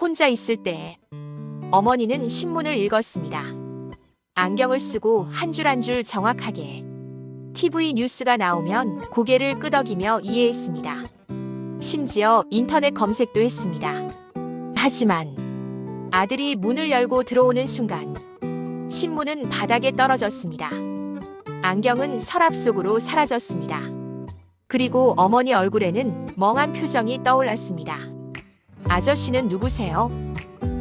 혼자 있을 때 어머니는 신문을 읽었습니다. 안경을 쓰고 한 줄 한 줄 정확하게 TV 뉴스가 나오면 고개를 끄덕이며 이해했습니다. 심지어 인터넷 검색도 했습니다. 하지만 아들이 문을 열고 들어오는 순간 신문은 바닥에 떨어졌습니다. 안경은 서랍 속으로 사라졌습니다. 그리고 어머니 얼굴에는 멍한 표정이 떠올랐습니다. 아저씨는 누구세요?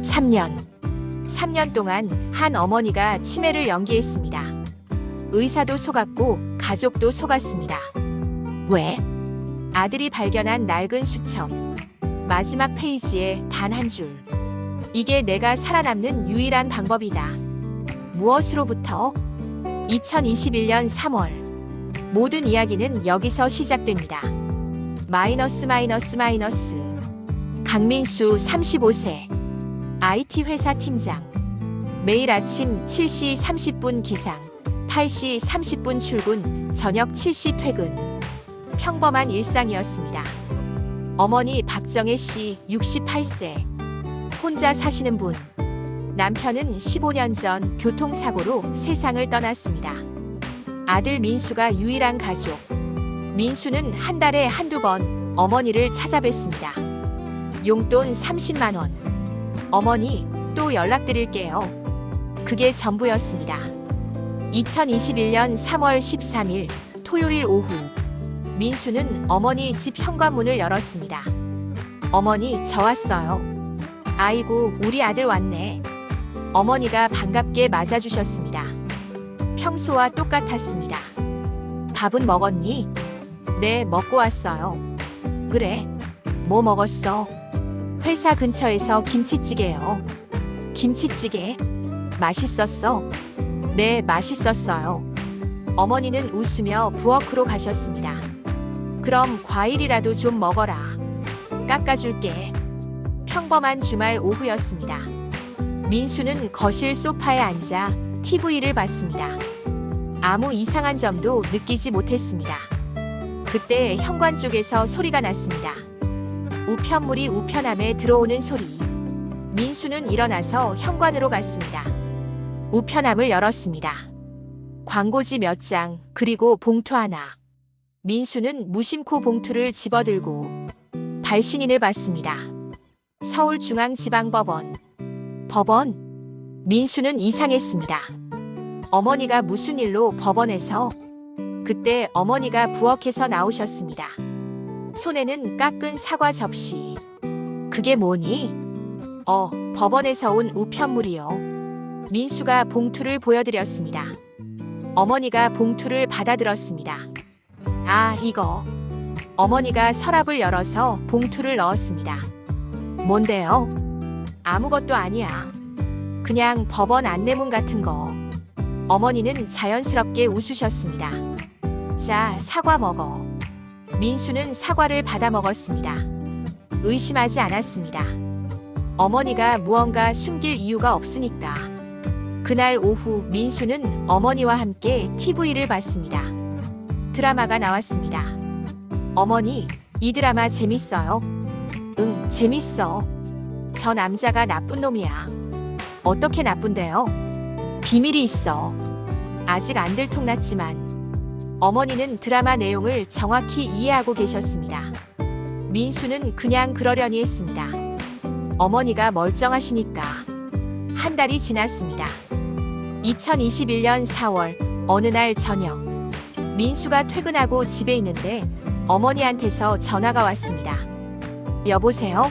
3년 동안 한 어머니가 치매를 연기했습니다. 의사도 속았고 가족도 속았습니다. 왜? 아들이 발견한 낡은 수첩. 마지막 페이지에 단 한 줄. 이게 내가 살아남는 유일한 방법이다. 무엇으로부터? 2021년 3월. 모든 이야기는 여기서 시작됩니다. 마이너스. 강민수 35세. IT 회사 팀장. 매일 아침 7시 30분 기상, 8시 30분 출근, 저녁 7시 퇴근. 평범한 일상이었습니다. 어머니 박정혜 씨 68세. 혼자 사시는 분. 남편은 15년 전 교통사고로 세상을 떠났습니다. 아들 민수가 유일한 가족. 민수는 한 달에 한두 번 어머니를 찾아뵙습니다. 용돈 30만 원. 어머니, 또 연락드릴게요. 그게 전부였습니다. 2021년 3월 13일 토요일 오후. 민수는 어머니 집 현관문을 열었습니다. 어머니, 저 왔어요. 아이고, 우리 아들 왔네. 어머니가 반갑게 맞아주셨습니다. 평소와 똑같았습니다. 밥은 먹었니? 네, 먹고 왔어요. 그래? 뭐 먹었어? 회사 근처에서 김치찌개요. 김치찌개? 맛있었어? 네, 맛있었어요. 어머니는 웃으며 부엌으로 가셨습니다. 그럼 과일이라도 좀 먹어라. 깎아줄게. 평범한 주말 오후였습니다. 민수는 거실 소파에 앉아 TV를 봤습니다. 아무 이상한 점도 느끼지 못했습니다. 그때 현관 쪽에서 소리가 났습니다. 우편물이 우편함에 들어오는 소리. 민수는 일어나서 현관으로 갔습니다. 우편함을 열었습니다. 광고지 몇 장, 그리고 봉투 하나. 민수는 무심코 봉투를 집어들고 발신인을 봤습니다. 서울중앙지방법원. 법원? 민수는 이상했습니다. 어머니가 무슨 일로 법원에서? 그때 어머니가 부엌에서 나오셨습니다. 손에는 깎은 사과 접시. 그게 뭐니? 법원에서 온 우편물이요. 민수가 봉투를 보여드렸습니다. 어머니가 봉투를 받아들었습니다. 아, 이거. 어머니가 서랍을 열어서 봉투를 넣었습니다. 뭔데요? 아무것도 아니야. 그냥 법원 안내문 같은 거. 어머니는 자연스럽게 웃으셨습니다. 자, 사과 먹어. 민수는 사과를 받아 먹었습니다. 의심하지 않았습니다. 어머니가 무언가 숨길 이유가 없으니까. 그날 오후 민수는 어머니와 함께 TV를 봤습니다. 드라마가 나왔습니다. 어머니, 이 드라마 재밌어요? 응, 재밌어. 저 남자가 나쁜 놈이야. 어떻게 나쁜데요? 비밀이 있어. 아직 안 들통났지만. 어머니는 드라마 내용을 정확히 이해하고 계셨습니다. 민수는 그냥 그러려니 했습니다. 어머니가 멀쩡하시니까. 한 달이 지났습니다. 2021년 4월 어느 날 저녁. 민수가 퇴근하고 집에 있는데 어머니한테서 전화가 왔습니다. 여보세요?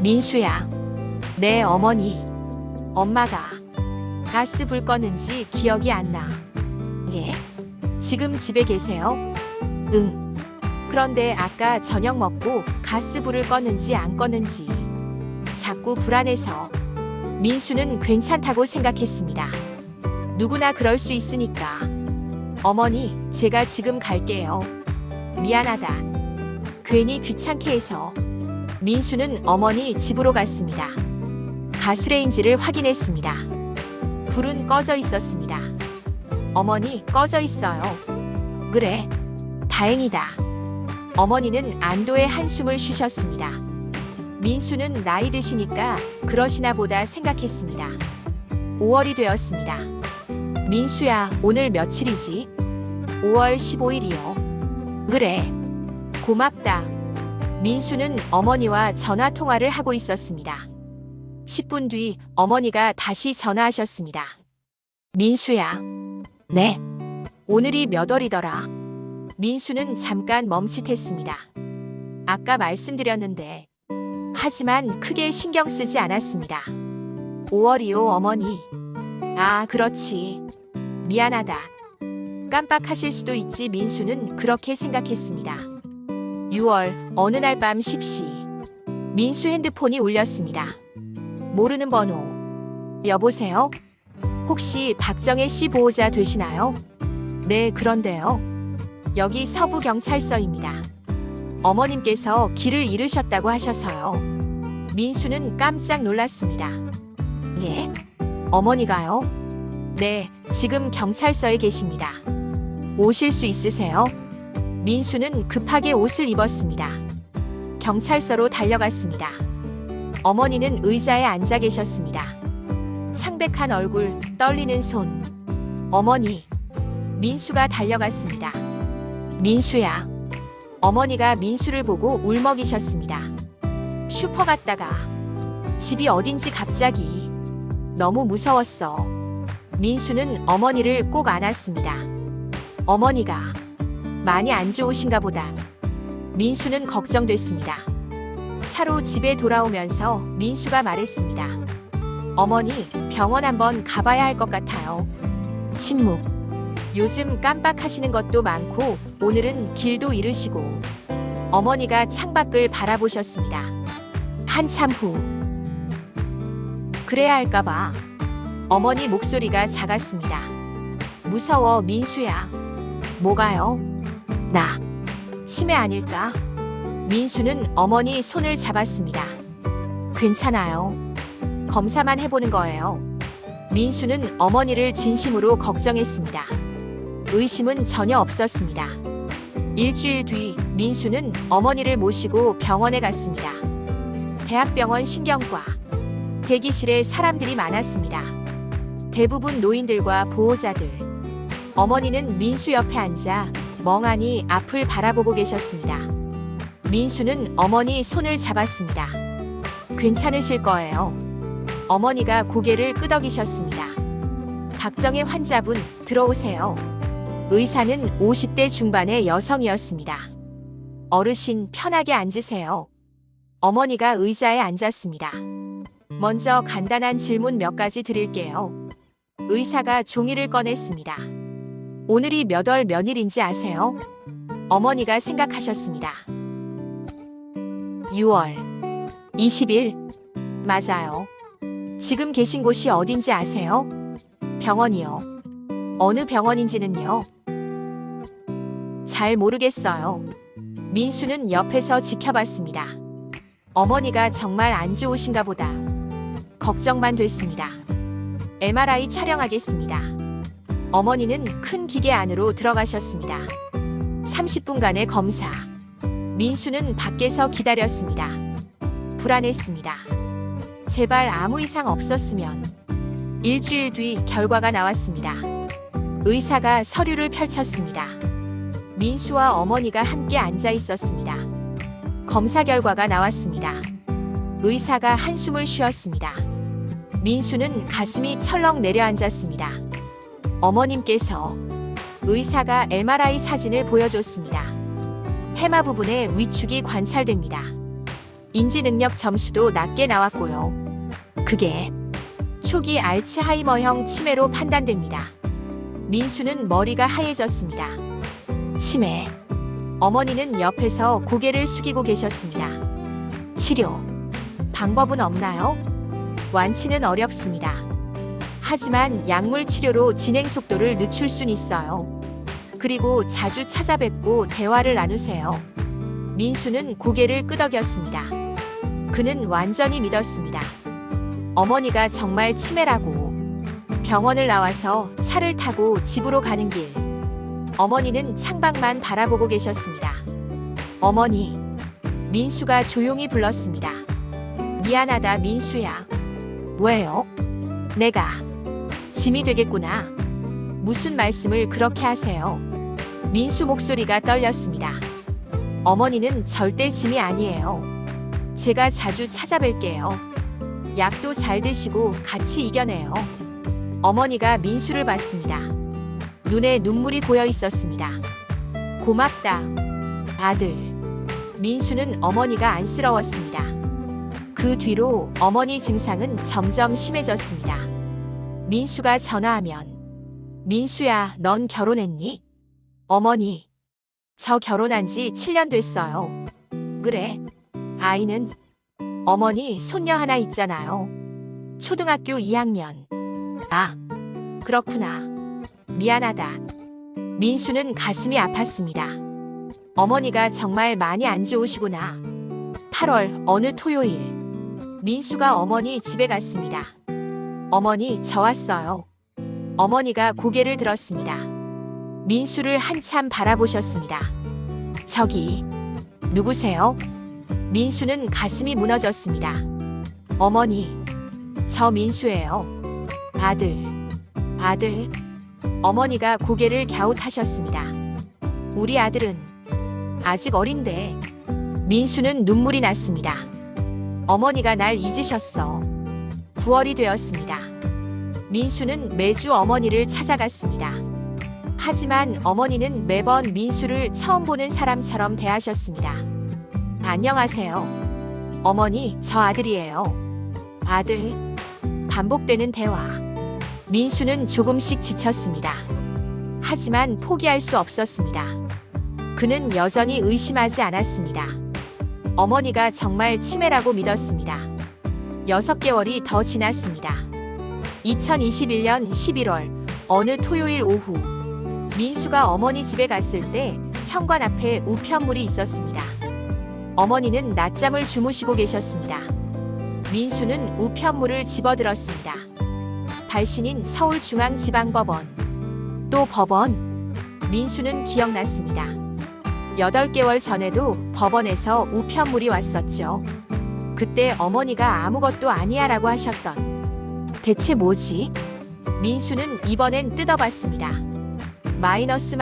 민수야. 네, 어머니. 엄마가 가스 불 껐는지 기억이 안 나. 예? 지금 집에 계세요? 응. 그런데 아까 저녁 먹고 가스불을 껐는지 안 껐는지 자꾸 불안해서. 민수는 괜찮다고 생각했습니다. 누구나 그럴 수 있으니까. 어머니, 제가 지금 갈게요. 미안하다. 괜히 귀찮게 해서. 민수는 어머니 집으로 갔습니다. 가스레인지를 확인했습니다. 불은 꺼져 있었습니다. 어머니, 꺼져 있어요. 그래, 다행이다. 어머니는 안도의 한숨을 쉬셨습니다. 민수는 나이 드시니까 그러시나 보다 생각했습니다. 5월이 되었습니다. 민수야, 오늘 며칠이지? 5월 15일이요. 그래. 고맙다. 민수는 어머니와 전화 통화를 하고 있었습니다. 10분 뒤 어머니가 다시 전화하셨습니다. 민수야. 네. 오늘이 몇 월이더라? 민수는 잠깐 멈칫했습니다. 아까 말씀드렸는데. 하지만 크게 신경 쓰지 않았습니다. 5월이요, 어머니. 아, 그렇지. 미안하다. 깜빡하실 수도 있지. 민수는 그렇게 생각했습니다. 6월 어느 날 밤 10시 민수 핸드폰이 울렸습니다. 모르는 번호. 여보세요? 혹시 박정혜 씨 보호자 되시나요? 네, 그런데요. 여기 서부경찰서입니다. 어머님께서 길을 잃으셨다고 하셔서요. 민수는 깜짝 놀랐습니다. 예? 어머니가요? 네, 지금 경찰서에 계십니다. 오실 수 있으세요? 민수는 급하게 옷을 입었습니다. 경찰서로 달려갔습니다. 어머니는 의자에 앉아 계셨습니다. 창백한 얼굴, 떨리는 손. 어머니. 민수가 달려갔습니다. 민수야. 어머니가 민수를 보고 울먹이셨습니다. 슈퍼 갔다가 집이 어딘지 갑자기 너무 무서웠어. 민수는 어머니를 꼭 안았습니다. 어머니가 많이 안 좋으신가 보다. 민수는 걱정됐습니다. 차로 집에 돌아오면서 민수가 말했습니다. 어머니, 병원 한번 가봐야 할 것 같아요. 침묵. 요즘 깜빡하시는 것도 많고 오늘은 길도 잃으시고. 어머니가 창밖을 바라보셨습니다. 한참 후. 그래야 할까봐. 어머니 목소리가 작았습니다. 무서워, 민수야. 뭐가요? 나 치매 아닐까? 민수는 어머니 손을 잡았습니다. 괜찮아요. 검사만 해보는 거예요. 민수는 어머니를 진심으로 걱정했습니다. 의심은 전혀 없었습니다. 일주일 뒤 민수는 어머니를 모시고 병원에 갔습니다. 대학병원 신경과. 대기실에 사람들이 많았습니다. 대부분 노인들과 보호자들. 어머니는 민수 옆에 앉아 멍하니 앞을 바라보고 계셨습니다. 민수는 어머니 손을 잡았습니다. 괜찮으실 거예요. 어머니가 고개를 끄덕이셨습니다. 박정혜 환자분, 들어오세요. 의사는 50대 중반의 여성이었습니다. 어르신, 편하게 앉으세요. 어머니가 의자에 앉았습니다. 먼저 간단한 질문 몇 가지 드릴게요. 의사가 종이를 꺼냈습니다. 오늘이 몇 월 몇일인지 아세요? 어머니가 생각하셨습니다. 6월 20일. 맞아요. 지금 계신 곳이 어딘지 아세요? 병원이요. 어느 병원인지는요? 잘 모르겠어요. 민수는 옆에서 지켜봤습니다. 어머니가 정말 안 좋으신가 보다. 걱정만 됐습니다. MRI 촬영하겠습니다. 어머니는 큰 기계 안으로 들어가셨습니다. 30분간의 검사. 민수는 밖에서 기다렸습니다. 불안했습니다. 제발 아무 이상 없었으면. 일주일 뒤 결과가 나왔습니다. 의사가 서류를 펼쳤습니다. 민수와 어머니가 함께 앉아 있었습니다. 검사 결과가 나왔습니다. 의사가 한숨을 쉬었습니다. 민수는 가슴이 철렁 내려앉았습니다. 어머님께서. 의사가 MRI 사진을 보여줬습니다. 해마 부분에 위축이 관찰됩니다. 인지능력 점수도 낮게 나왔고요. 그게 초기 알츠하이머형 치매로 판단됩니다. 민수는 머리가 하얘졌습니다. 치매. 어머니는 옆에서 고개를 숙이고 계셨습니다. 치료. 방법은 없나요? 완치는 어렵습니다. 하지만 약물 치료로 진행 속도를 늦출 순 있어요. 그리고 자주 찾아뵙고 대화를 나누세요. 민수는 고개를 끄덕였습니다. 그는 완전히 믿었습니다. 어머니가 정말 치매라고. 병원을 나와서 차를 타고 집으로 가는 길. 어머니는 창밖만 바라보고 계셨습니다. 어머니. 민수가 조용히 불렀습니다. 미안하다 민수야. 왜요? 내가 짐이 되겠구나. 무슨 말씀을 그렇게 하세요? 민수 목소리가 떨렸습니다. 어머니는 절대 짐이 아니에요. 제가 자주 찾아뵐게요. 약도 잘 드시고 같이 이겨내요. 어머니가 민수를 봤습니다. 눈에 눈물이 고여 있었습니다. 고맙다, 아들. 민수는 어머니가 안쓰러웠습니다. 그 뒤로 어머니 증상은 점점 심해졌습니다. 민수가 전화하면 민수야, 넌 결혼했니? 어머니, 저 결혼한 지 7년 됐어요. 그래, 아이는? 어머니, 손녀 하나 있잖아요. 초등학교 2학년. 아, 그렇구나. 미안하다. 민수는 가슴이 아팠습니다. 어머니가 정말 많이 안 좋으시구나. 8월 어느 토요일, 민수가 어머니 집에 갔습니다. 어머니, 저 왔어요. 어머니가 고개를 들었습니다. 민수를 한참 바라보셨습니다. 저기, 누구세요? 민수는 가슴이 무너졌습니다. 어머니, 저 민수예요. 아들. 어머니가 고개를 갸웃하셨습니다. 우리 아들은 아직 어린데. 민수는 눈물이 났습니다. 어머니가 날 잊으셨어. 9월이 되었습니다. 민수는 매주 어머니를 찾아갔습니다. 하지만 어머니는 매번 민수를 처음 보는 사람처럼 대하셨습니다. 안녕하세요. 어머니, 저 아들이에요. 아들. 반복되는 대화. 민수는 조금씩 지쳤습니다. 하지만 포기할 수 없었습니다. 그는 여전히 의심하지 않았습니다. 어머니가 정말 치매라고 믿었습니다. 6개월이 더 지났습니다. 2021년 11월 어느 토요일 오후, 민수가 어머니 집에 갔을 때 현관 앞에 우편물이 있었습니다. 어머니는 낮잠을 주무시고 계셨습니다. 민수는 우편물을 집어들었습니다. 발신인 서울중앙지방법원. 또 법원. 민수는 기억났습니다. 8개월 전에도 법원에서 우편물이 왔었죠. 그때 어머니가 아무것도 아니야 라고 하셨던. 대체 뭐지? 민수는 이번엔 뜯어봤습니다. 마이너스.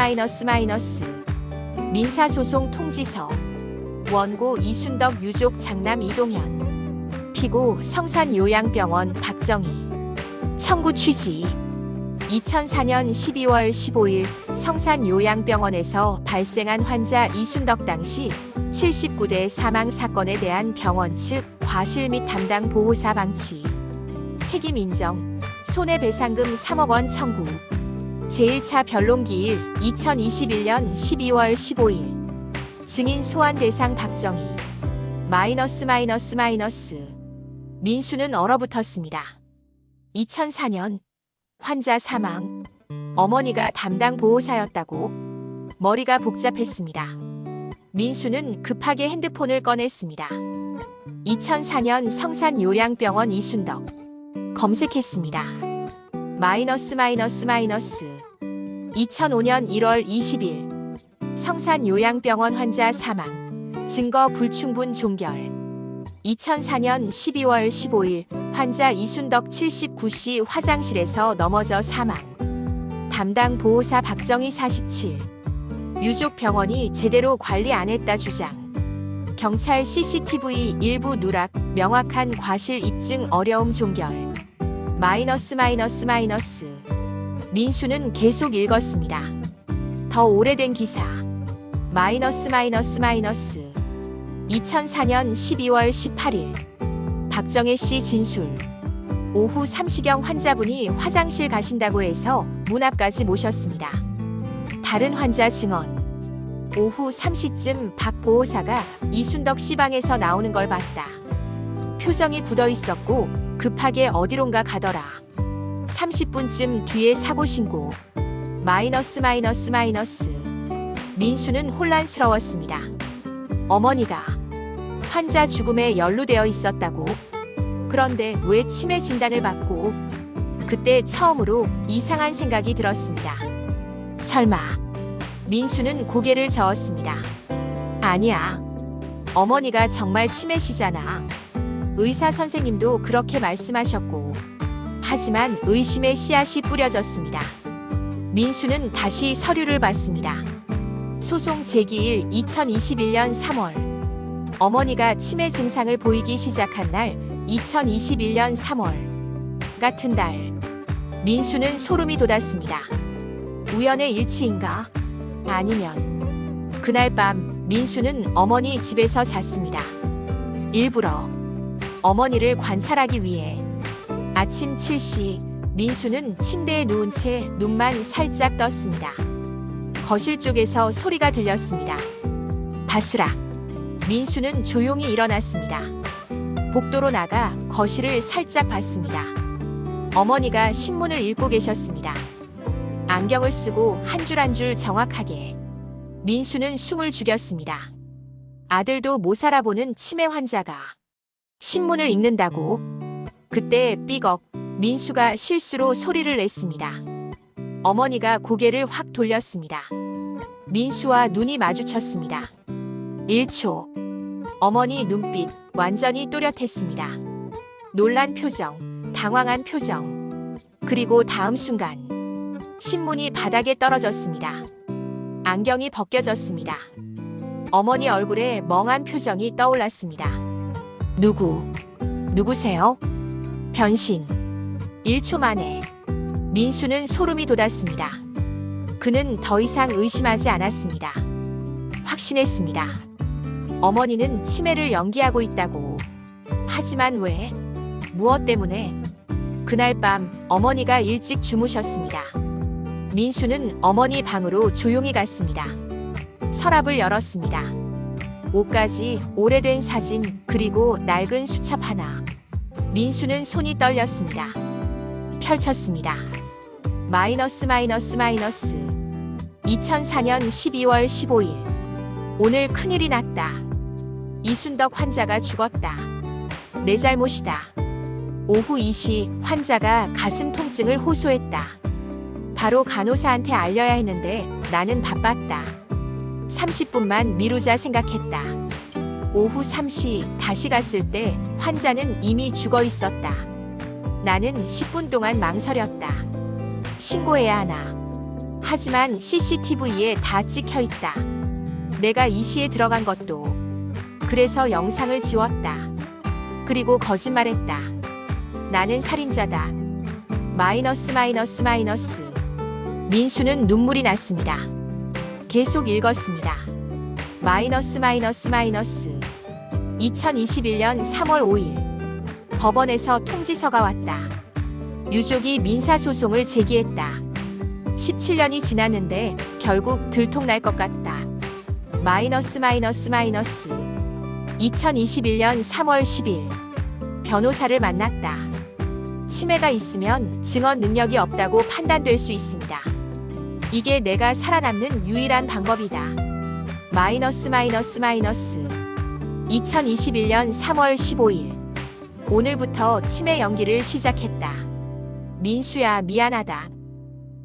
민사소송 통지서. 원고 이순덕 유족 장남 이동현. 피고 성산요양병원 박정희. 청구 취지. 2004년 12월 15일 성산요양병원에서 발생한 환자 이순덕 당시 79대 사망 사건에 대한 병원 측 과실 및 담당 보호사 방치. 책임 인정. 손해배상금 3억 원 청구. 제1차 변론기일 2021년 12월 15일. 증인 소환 대상 박정희. 마이너스. 민수는 얼어붙었습니다. 2004년 환자 사망. 어머니가 담당 보호사였다고. 머리가 복잡했습니다. 민수는 급하게 핸드폰을 꺼냈습니다. 2004년 성산요양병원 이순덕. 검색했습니다. 마이너스. 2005년 1월 20일 성산요양병원 환자 사망. 증거 불충분 종결. 2004년 12월 15일 환자 이순덕 79시 화장실에서 넘어져 사망. 담당 보호사 박정희 47. 유족 병원이 제대로 관리 안 했다 주장. 경찰 CCTV 일부 누락, 명확한 과실 입증 어려움 종결. 마이너스. 민수는 계속 읽었습니다. 더 오래된 기사. 마이너스. 2004년 12월 18일 박정혜 씨 진술. 오후 3시경 환자분이 화장실 가신다고 해서 문 앞까지 모셨습니다. 다른 환자 증언. 오후 3시쯤 박 보호사가 이순덕 씨 방에서 나오는 걸 봤다. 표정이 굳어 있었고 급하게 어디론가 가더라. 30분쯤 뒤에 사고 신고. 마이너스. 민수는 혼란스러웠습니다. 어머니가 환자 죽음에 연루되어 있었다고. 그런데 왜 치매 진단을 받고. 그때 처음으로 이상한 생각이 들었습니다. 설마. 민수는 고개를 저었습니다. 아니야. 어머니가 정말 치매시잖아. 의사 선생님도 그렇게 말씀하셨고, 하지만 의심의 씨앗이 뿌려졌습니다. 민수는 다시 서류를 받습니다. 소송 제기일 2021년 3월. 어머니가 치매 증상을 보이기 시작한 날 2021년 3월. 같은 달. 민수는 소름이 돋았습니다. 우연의 일치인가? 아니면 그날 밤 민수는 어머니 집에서 잤습니다. 일부러 어머니를 관찰하기 위해. 아침 7시 민수는 침대에 누운 채 눈만 살짝 떴습니다. 거실 쪽에서 소리가 들렸습니다. 바스락. 민수는 조용히 일어났습니다. 복도로 나가 거실을 살짝 봤습니다. 어머니가 신문을 읽고 계셨습니다. 안경을 쓰고 한 줄 한 줄 정확하게. 민수는 숨을 죽였습니다. 아들도 못 살아보는 치매 환자가 신문을 읽는다고? 그때 삐걱. 민수가 실수로 소리를 냈습니다. 어머니가 고개를 확 돌렸습니다. 민수와 눈이 마주쳤습니다. 1초. 어머니 눈빛 완전히 또렷했습니다. 놀란 표정, 당황한 표정. 그리고 다음 순간 신문이 바닥에 떨어졌습니다. 안경이 벗겨졌습니다. 어머니 얼굴에 멍한 표정이 떠올랐습니다. 누구세요? 변신. 1초 만에 민수는 소름이 돋았습니다. 그는 더 이상 의심하지 않았습니다. 확신했습니다. 어머니는 치매를 연기하고 있다고. 하지만 왜? 무엇 때문에? 그날 밤 어머니가 일찍 주무셨습니다. 민수는 어머니 방으로 조용히 갔습니다. 서랍을 열었습니다. 옷가지, 오래된 사진, 그리고 낡은 수첩 하나. 민수는 손이 떨렸습니다. 펼쳤습니다. 마이너스. 2004년 12월 15일. 오늘 큰일이 났다. 이순덕 환자가 죽었다. 내 잘못이다. 오후 2시 환자가 가슴 통증을 호소했다. 바로 간호사한테 알려야 했는데 나는 바빴다. 30분만 미루자 생각했다. 오후 3시 다시 갔을 때 환자는 이미 죽어 있었다. 나는 10분 동안 망설였다. 신고해야 하나. 하지만 CCTV에 다 찍혀 있다. 내가 이 시에 들어간 것도. 그래서 영상을 지웠다. 그리고 거짓말했다. 나는 살인자다. 마이너스. 민수는 눈물이 났습니다. 계속 읽었습니다. 마이너스. 2021년 3월 5일. 법원에서 통지서가 왔다. 유족이 민사소송을 제기했다. 17년이 지났는데 결국 들통날 것 같다. 마이너스. 2021년 3월 10일. 변호사를 만났다. 치매가 있으면 증언 능력이 없다고 판단될 수 있습니다. 이게 내가 살아남는 유일한 방법이다. 마이너스. 2021년 3월 15일. 오늘부터 치매 연기를 시작했다. 민수야, 미안하다.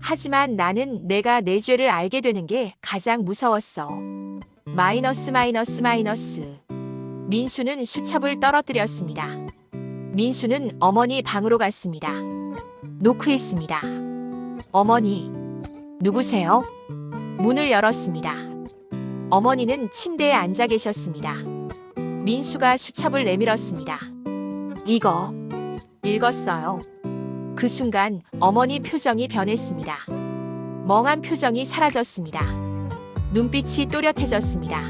하지만 나는 내가 내 죄를 알게 되는 게 가장 무서웠어. 마이너스. 민수는 수첩을 떨어뜨렸습니다. 민수는 어머니 방으로 갔습니다. 노크했습니다. 어머니, 누구세요? 문을 열었습니다. 어머니는 침대에 앉아 계셨습니다. 민수가 수첩을 내밀었습니다. 이거 읽었어요. 그 순간 어머니 표정이 변했습니다. 멍한 표정이 사라졌습니다. 눈빛이 또렷해졌습니다.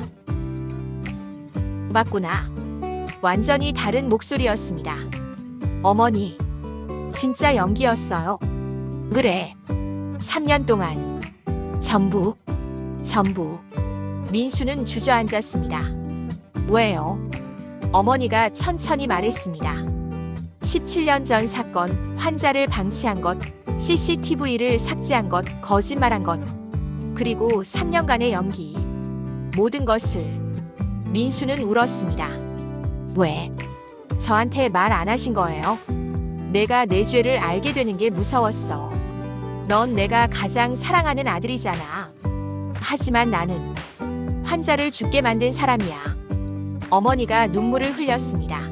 맞구나. 완전히 다른 목소리였습니다. 어머니, 진짜 연기였어요. 그래. 3년 동안 전부. 민수는 주저앉았습니다. 왜요? 어머니가 천천히 말했습니다. 17년 전 사건, 환자를 방치한 것, CCTV를 삭제한 것, 거짓말한 것, 그리고 3년간의 연기. 모든 것을. 민수는 울었습니다. 왜? 저한테 말 안 하신 거예요? 내가 내 죄를 알게 되는 게 무서웠어. 넌 내가 가장 사랑하는 아들이잖아. 하지만 나는 환자를 죽게 만든 사람이야. 어머니가 눈물을 흘렸습니다.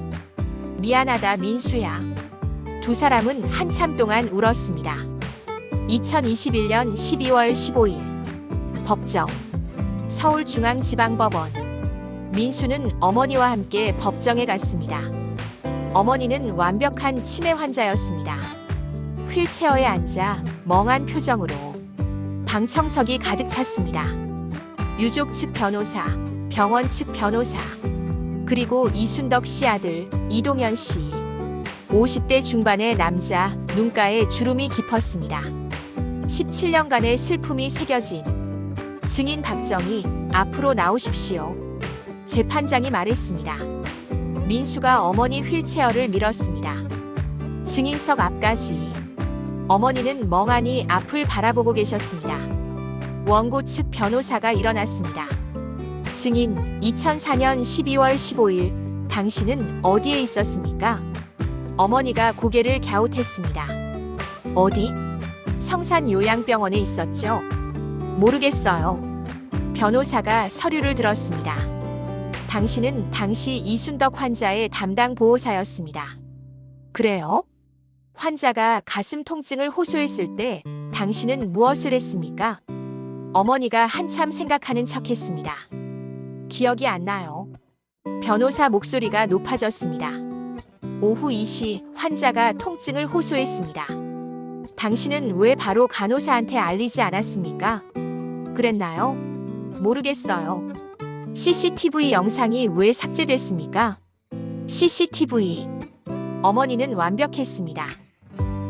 미안하다 민수야. 두 사람은 한참 동안 울었습니다. 2021년 12월 15일 법정 서울중앙지방법원. 민수는 어머니와 함께 법정에 갔습니다. 어머니는 완벽한 치매 환자였습니다. 휠체어에 앉아 멍한 표정으로 방청석이 가득 찼습니다. 유족 측 변호사, 병원 측 변호사, 그리고 이순덕 씨 아들 이동현 씨. 50대 중반의 남자, 눈가에 주름이 깊었습니다. 17년간의 슬픔이 새겨진 증인 박정희, 앞으로 나오십시오. 재판장이 말했습니다. 민수가 어머니 휠체어를 밀었습니다. 증인석 앞까지. 어머니는 멍하니 앞을 바라보고 계셨습니다. 원고 측 변호사가 일어났습니다. 증인, 2004년 12월 15일 당신은 어디에 있었습니까? 어머니가 고개를 갸웃했습니다. 어디? 성산요양병원에 있었죠. 모르겠어요. 변호사가 서류를 들었습니다. 당신은 당시 이순덕 환자의 담당 보호사였습니다. 그래요? 환자가 가슴 통증을 호소했을 때 당신은 무엇을 했습니까? 어머니가 한참 생각하는 척했습니다. 기억이 안 나요. 변호사 목소리가 높아졌습니다. 오후 2시 환자가 통증을 호소했습니다. 당신은 왜 바로 간호사한테 알리지 않았습니까? 그랬나요? 모르겠어요. CCTV 영상이 왜 삭제됐습니까? CCTV. 어머니는 완벽했습니다.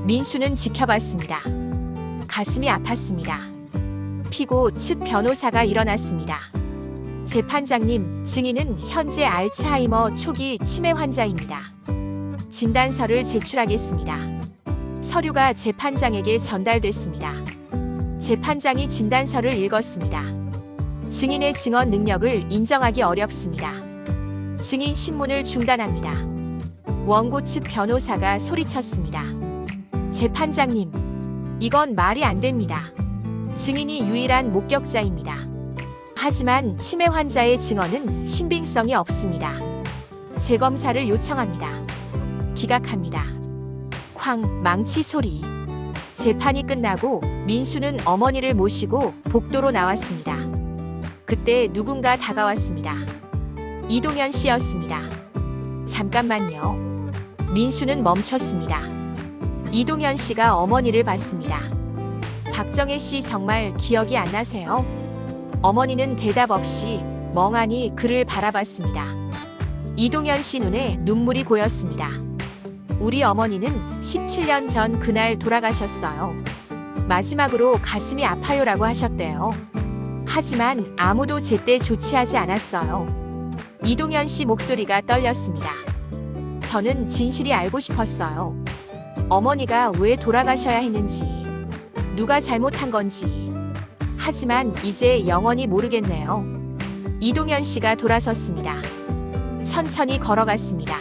민수는 지켜봤습니다. 가슴이 아팠습니다. 피고 측 변호사가 일어났습니다. 재판장님, 증인은 현재 알츠하이머 초기 치매 환자입니다. 진단서를 제출하겠습니다. 서류가 재판장에게 전달됐습니다. 재판장이 진단서를 읽었습니다. 증인의 증언 능력을 인정하기 어렵습니다. 증인 신문을 중단합니다. 원고 측 변호사가 소리쳤습니다. 재판장님, 이건 말이 안 됩니다. 증인이 유일한 목격자입니다. 하지만 치매 환자의 증언은 신빙성이 없습니다. 재검사를 요청합니다. 기각합니다. 쾅, 망치 소리. 재판이 끝나고 민수는 어머니를 모시고 복도로 나왔습니다. 그때 누군가 다가왔습니다. 이동현 씨였습니다. 잠깐만요. 민수는 멈췄습니다. 이동현 씨가 어머니를 봤습니다. 박정혜 씨 정말 기억이 안 나세요? 어머니는 대답 없이 멍하니 그를 바라봤습니다. 이동현 씨 눈에 눈물이 고였습니다. 우리 어머니는 17년 전 그날 돌아가셨어요. 마지막으로 가슴이 아파요라고 하셨대요. 하지만 아무도 제때 조치하지 않았어요. 이동현 씨 목소리가 떨렸습니다. 저는 진실이 알고 싶었어요. 어머니가 왜 돌아가셔야 했는지, 누가 잘못한 건지. 하지만 이제 영원히 모르겠네요. 이동현 씨가 돌아섰습니다. 천천히 걸어갔습니다.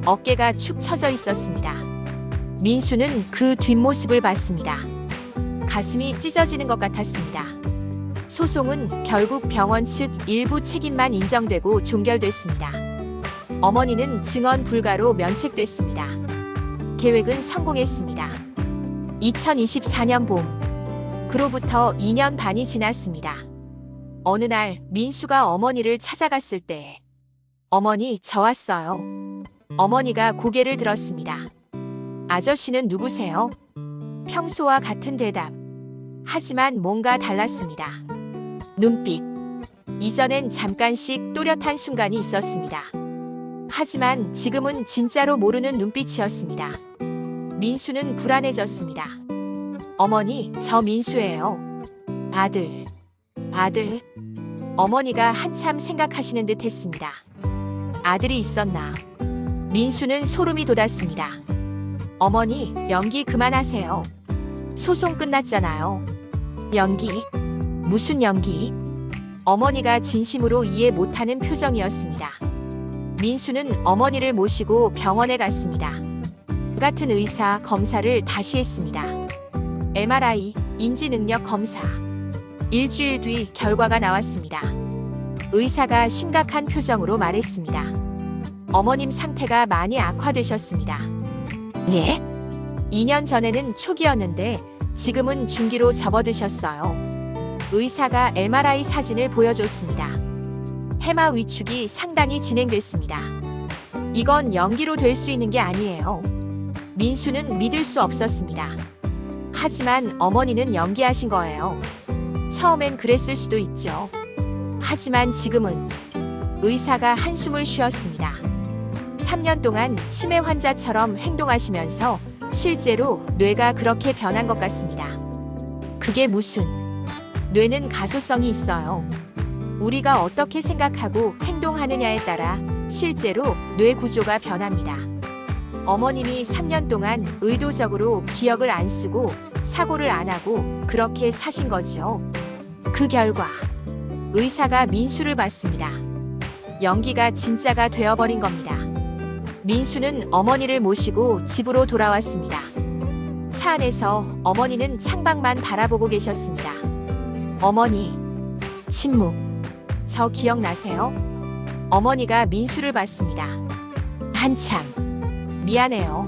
어깨가 축 처져 있었습니다. 민수는 그 뒷모습을 봤습니다. 가슴이 찢어지는 것 같았습니다. 소송은 결국 병원 측 일부 책임만 인정되고 종결됐습니다. 어머니는 증언 불가로 면책됐습니다. 계획은 성공했습니다. 2024년 봄. 그로부터 2년 반이 지났습니다. 어느 날 민수가 어머니를 찾아갔을 때, 어머니, 저 왔어요. 어머니가 고개를 들었습니다. 아저씨는 누구세요? 평소와 같은 대답. 하지만 뭔가 달랐습니다. 눈빛. 이전엔 잠깐씩 또렷한 순간이 있었습니다. 하지만 지금은 진짜로 모르는 눈빛이었습니다. 민수는 불안해졌습니다. 어머니, 저 민수예요. 아들. 어머니가 한참 생각하시는 듯 했습니다. 아들이 있었나? 민수는 소름이 돋았습니다. 어머니, 연기 그만하세요. 소송 끝났잖아요. 연기? 무슨 연기? 어머니가 진심으로 이해 못하는 표정이었습니다. 민수는 어머니를 모시고 병원에 갔습니다. 같은 의사 검사를 다시 했습니다. MRI, 인지능력 검사. 일주일 뒤 결과가 나왔습니다. 의사가 심각한 표정으로 말했습니다. 어머님 상태가 많이 악화되셨습니다. 예? 2년 전에는 초기였는데 지금은 중기로 접어드셨어요. 의사가 MRI 사진을 보여줬습니다. 해마 위축이 상당히 진행됐습니다. 이건 연기로 될 수 있는 게 아니에요. 민수는 믿을 수 없었습니다. 하지만 어머니는 연기하신 거예요. 처음엔 그랬을 수도 있죠. 하지만 지금은 의사가 한숨을 쉬었습니다. 3년 동안 치매 환자처럼 행동하시면서 실제로 뇌가 그렇게 변한 것 같습니다. 그게 무슨? 뇌는 가소성이 있어요. 우리가 어떻게 생각하고 행동하느냐에 따라 실제로 뇌 구조가 변합니다. 어머님이 3년 동안 의도적으로 기억을 안 쓰고 사고를 안 하고 그렇게 사신 거죠. 그 결과 의사가 민수를 봤습니다. 연기가 진짜가 되어버린 겁니다. 민수는 어머니를 모시고 집으로 돌아왔습니다. 차 안에서 어머니는 창밖만 바라보고 계셨습니다. 어머니, 침묵. 저 기억나세요? 어머니가 민수를 봤습니다. 한참. 미안해요.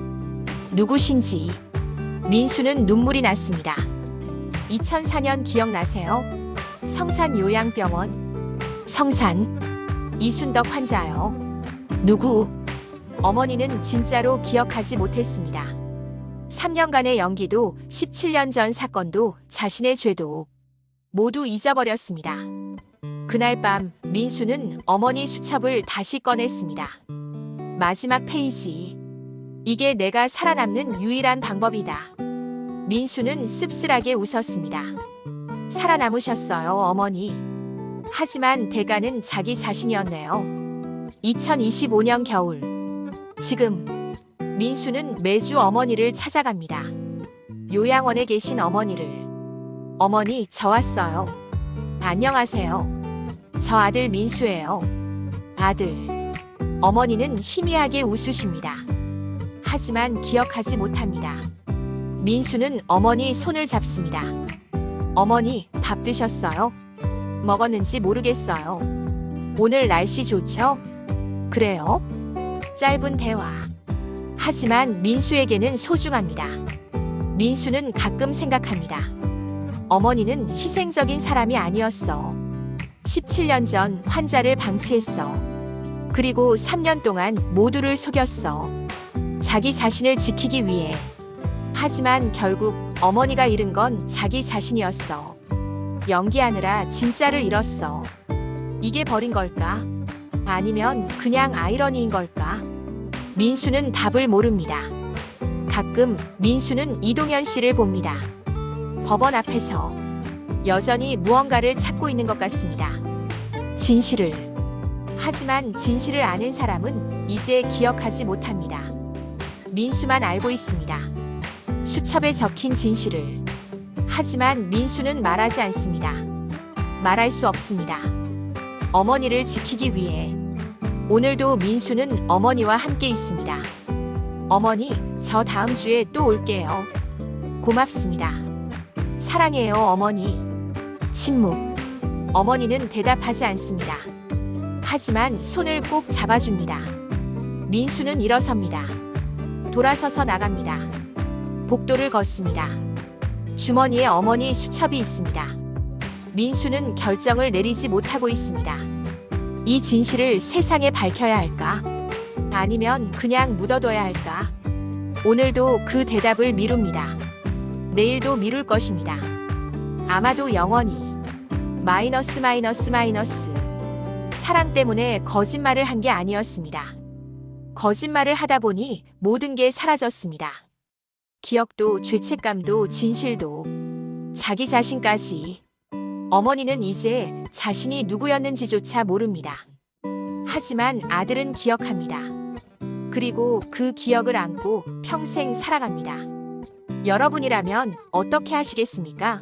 누구신지. 민수는 눈물이 났습니다. 2004년 기억나세요? 성산 요양병원. 성산. 이순덕 환자요. 누구? 어머니는 진짜로 기억하지 못했습니다. 3년간의 연기도 17년 전 사건도 자신의 죄도 모두 잊어버렸습니다. 그날 밤 민수는 어머니 수첩을 다시 꺼냈습니다. 마지막 페이지. 이게 내가 살아남는 유일한 방법이다. 민수는 씁쓸하게 웃었습니다. 살아남으셨어요, 어머니. 하지만 대가는 자기 자신이었네요. 2025년 겨울. 지금 민수는 매주 어머니를 찾아갑니다. 요양원에 계신 어머니를. 어머니, 저 왔어요. 안녕하세요. 저 아들 민수예요. 아들. 어머니는 희미하게 웃으십니다. 하지만 기억하지 못합니다. 민수는 어머니 손을 잡습니다. 어머니, 밥 드셨어요? 먹었는지 모르겠어요. 오늘 날씨 좋죠? 그래요? 짧은 대화. 하지만 민수에게는 소중합니다. 민수는 가끔 생각합니다. 어머니는 희생적인 사람이 아니었어. 17년 전 환자를 방치했어. 그리고 3년 동안 모두를 속였어. 자기 자신을 지키기 위해. 하지만 결국 어머니가 잃은 건 자기 자신이었어. 연기하느라 진짜를 잃었어. 이게 버린 걸까? 아니면 그냥 아이러니인 걸까? 민수는 답을 모릅니다. 가끔 민수는 이동현 씨를 봅니다. 법원 앞에서 여전히 무언가를 찾고 있는 것 같습니다. 진실을. 하지만 진실을 아는 사람은 이제 기억하지 못합니다. 민수만 알고 있습니다. 수첩에 적힌 진실을. 하지만 민수는 말하지 않습니다. 말할 수 없습니다. 어머니를 지키기 위해. 오늘도 민수는 어머니와 함께 있습니다. 어머니, 저 다음 주에 또 올게요. 고맙습니다. 사랑해요, 어머니. 침묵. 어머니는 대답하지 않습니다. 하지만 손을 꼭 잡아줍니다. 민수는 일어섭니다. 돌아서서 나갑니다. 복도를 걷습니다. 주머니에 어머니 수첩이 있습니다. 민수는 결정을 내리지 못하고 있습니다. 이 진실을 세상에 밝혀야 할까? 아니면 그냥 묻어둬야 할까? 오늘도 그 대답을 미룹니다. 내일도 미룰 것입니다. 아마도 영원히. 마이너스. 사랑 때문에 거짓말을 한 게 아니었습니다. 거짓말을 하다 보니 모든 게 사라졌습니다. 기억도 죄책감도 진실도 자기 자신까지. 어머니는 이제 자신이 누구였는지조차 모릅니다. 하지만 아들은 기억합니다. 그리고 그 기억을 안고 평생 살아갑니다. 여러분이라면 어떻게 하시겠습니까?